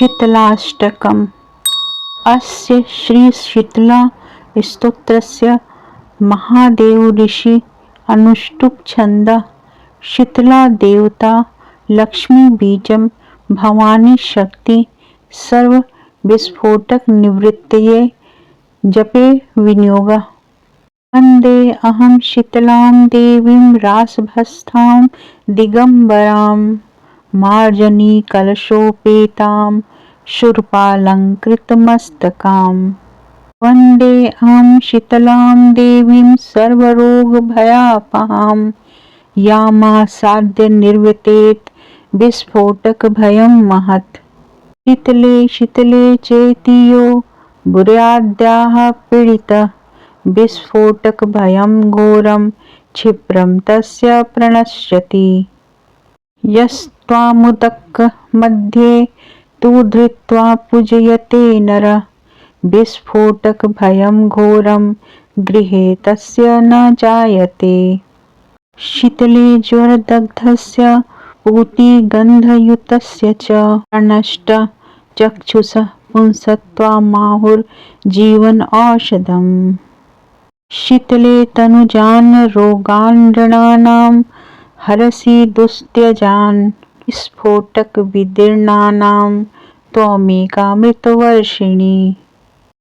शीतलाष्टकम्। अस्य श्रीशीतला स्तोत्रस्य महादेव ऋषि अनुष्टुप् छन्दः शीतला देवता लक्ष्मी बीजं भवानी शक्ति सर्व विस्फोटक निवृत्तये जपे विनियोगः। वन्दे अहं शीतलां देवीं रासभस्तां दिगम्बरां मार्जनी कलशोपेतां शूर्पालङ्कृतमस्तकां। वन्दे अहं शीतलां देवीं सर्वरोगभयापहां यामासाद्य निर्वर्तेत विस्फोटकभयं महत्। शीतले शीतले चेति यो बुर्याद्याः पीडितः विस्फोटकभयं घोरं क्षिप्रं तस्य प्रणश्यति। यस्त्वामुदकमध्ये तु धृत्वा पूजयते नरः विस्फोटकभयं घोरं गृहे तस्य न जायते। शीतले ज्वरदग्धस्य पूतिगन्धयुतस्य च प्रणष्ट चक्षुषः पुंसत्वामाहुर्जीवन औषधम्। शीतले तनुजान् रोगान् नृणां हरसि दुस्त्यजान् विस्फोटकविदीर्णानां त्वमेकामृतवर्षिणी।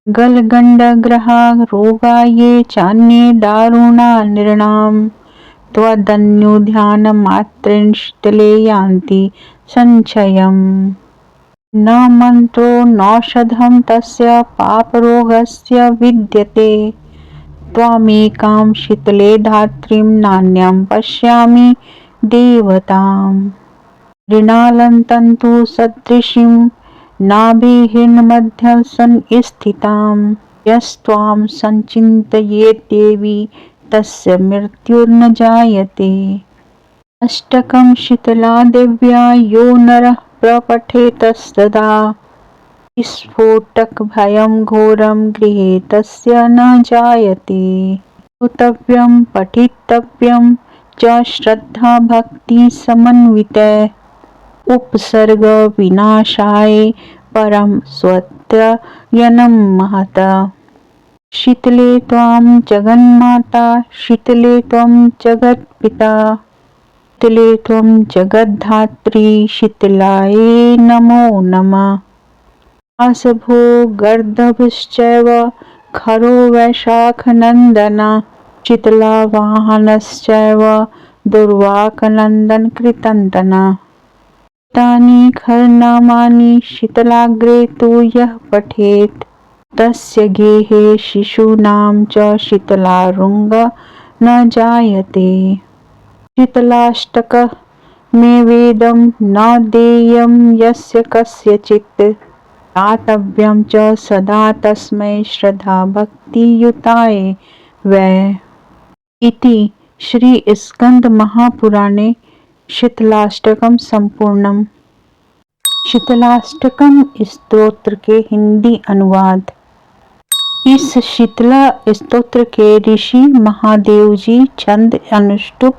गलगण्डग्रहा रोगा ये चान्ये दारुणा नृणां त्वदन्योध्यानमात्रेण शीतले यान्ति संक्षयम्। न मन्त्रो नौषधं तस्य पापरोगस्य विद्यते त्वमेकां शीतले धात्रीं नान्यां पश्यामि देवताम्। मृणालतन्तु सदृशीं नाभिर्मध्यं संस्थितां यस्त्वां सञ्चिन्तयेद्देवी तस्य मृत्युर्न जायते। अष्टकं शीतला देव्या यो नरः प्रपठेतस्तदा विस्फोटकभयं घोरं गृहे तस्य न जायते। श्रोतव्यं पठितव्यं च श्रद्धा भक्ति समन्वितः उपसर्ग विनाशाय परं स्वत्ययनं महत्। शीतले त्वां जगन्माता शीतले त्वं जगत्पिता शीतले त्वं जगद्धात्री शीतलायै नमो नमः। आसभो गर्दभश्चैव खरो वैशाखनन्दनः शीतला वाहनश्चैव दुर्वाकनन्दनकृतन्तनः। तानि खरनामानि शीतलाग्रे तु यः पठेत् तस्य गेहे शिशूनां च शीतलारुङ्गः न जायते। शीतलाष्टकः मे वेदं न देयं यस्य कस्यचित् दातव्यं च सदा तस्मै श्रद्धा भक्तियुताय वै। इति श्री स्कंद महापुराणे शीतलाष्टकम संपूर्णम। शीतलाष्टकम स्तोत्र के हिंदी अनुवाद। इस शीतला स्तोत्र के ऋषि महादेव जी छंद अनुष्टुप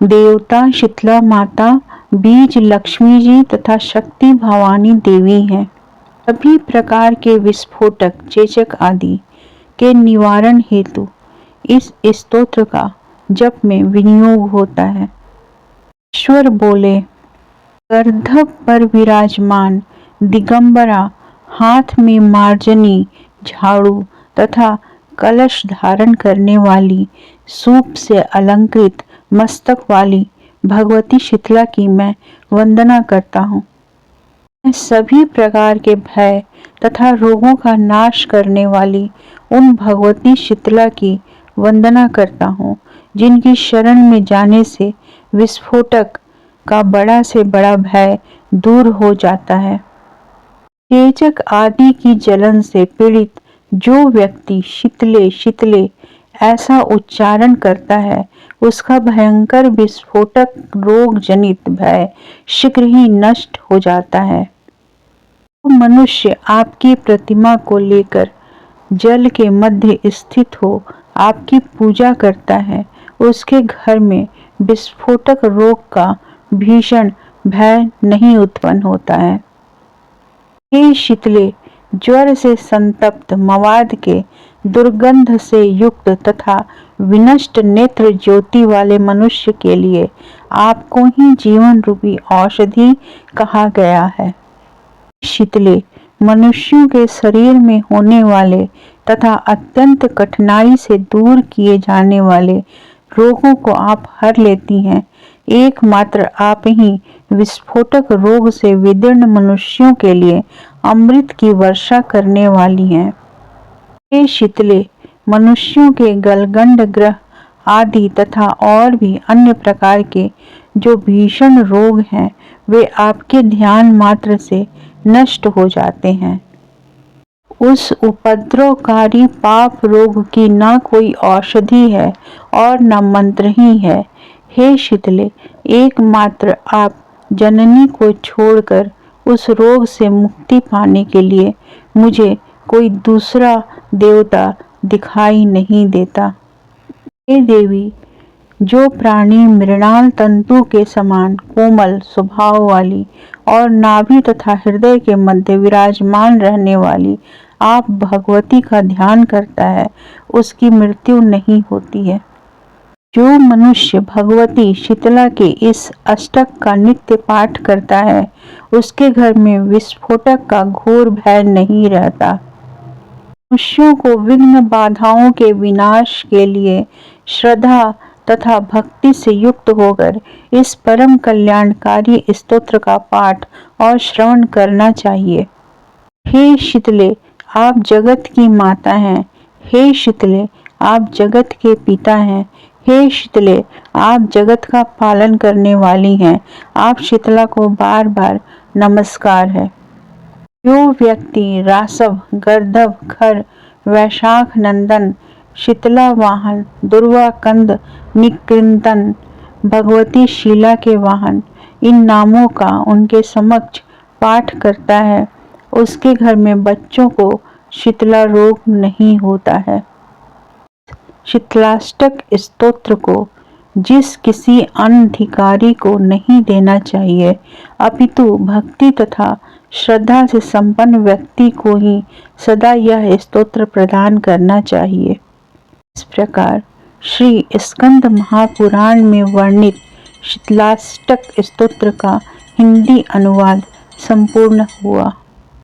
देवता शीतला माता बीज लक्ष्मी जी तथा शक्ति भवानी देवी हैं। सभी प्रकार के विस्फोटक चेचक आदि के निवारण हेतु इस स्तोत्र का जप में विनियोग होता है। ईश्वर बोले, गर्दभ पर विराजमान दिगंबरा हाथ में मार्जनी झाड़ू तथा कलश धारण करने वाली सूप से अलंकृत मस्तक वाली भगवती शीतला की मैं वंदना करता हूँ। मैं सभी प्रकार के भय तथा रोगों का नाश करने वाली उन भगवती शीतला की वंदना करता हूँ जिनकी शरण में जाने से विस्फोटक का बड़ा से बड़ा भय दूर हो जाता है। चेचक आदि की जलन से पीड़ित जो व्यक्ति शीतले शीतले ऐसा उच्चारण करता है उसका भयंकर विस्फोटक रोग जनित भय शीघ्र ही नष्ट हो जाता है। तो मनुष्य आपकी प्रतिमा को लेकर जल के मध्य स्थित हो आपकी पूजा करता है उसके घर में विस्फोटक रोग का भीषण भय नहीं उत्पन्न होता है। हे शीतले, ज्वर से संतप्त मवाद के दुर्गंध से युक्त तथा विनष्ट नेत्र ज्योति वाले मनुष्य के लिए आपको ही जीवन रूपी औषधि कहा गया है। शीतले, मनुष्यों के शरीर में होने वाले तथा अत्यंत कठिनाई से दूर किए जाने वाले रोगों को आप हर लेती हैं। एकमात्र आप ही विस्फोटक रोग से विदीर्ण मनुष्यों के लिए अमृत की वर्षा करने वाली हैं। हे शीतले, मनुष्यों के गलगंड ग्रह आदि तथा और भी अन्य प्रकार के जो भीषण रोग हैं, वे आपके ध्यान मात्र से नष्ट हो जाते हैं। उस उपद्रवकारी पाप रोग की न कोई औषधि है और न मंत्र ही है। हे शीतले, एकमात्र आप जननी को छोड़कर उस रोग से मुक्ति पाने के लिए मुझे कोई दूसरा देवता दिखाई नहीं देता। हे देवी, जो प्राणी मृणाल तंतु के समान कोमल स्वभाव वाली और नाभि तथा हृदय के मध्य विराजमान रहने वाली आप भगवती का ध्यान करता है, उसकी मृत्यु नहीं होती है। जो मनुष्य भगवती शीतला के इस अष्टक का नित्य पाठ करता है, उसके घर में विस्फोटक का घोर भय नहीं रहता। मनुष्यों को विघ्न बाधाओं के विनाश के लिए श्रद्धा तथा भक्ति से युक्त होकर इस परम कल्याणकारी स्तोत्र का पाठ और श्रवण करना चाहिए। हे शीतले, आप जगत की माता हैं। हे शीतले, आप जगत के पिता हैं। हे शीतले, आप जगत का पालन करने वाली हैं। आप शीतला को बार बार नमस्कार है। जो व्यक्ति रासव, गर्दभ, खर, वैशाख नंदन, शीतला वाहन, दुर्वा कंद, निकृंतन, भगवती शीला के वाहन, इन नामों का उनके समक्ष पाठ करता है, उसके घर में बच्चों को शीतला रोग नहीं होता है। शीतलाष्टक स्तोत्र को जिस किसी अनधिकारी को नहीं देना चाहिए, अपितु भक्ति तथा श्रद्धा से संपन्न व्यक्ति को ही सदा यह स्तोत्र प्रदान करना चाहिए। इस प्रकार श्री स्कंद महापुराण में वर्णित शीतलाष्टक स्तोत्र का हिंदी अनुवाद संपूर्ण हुआ।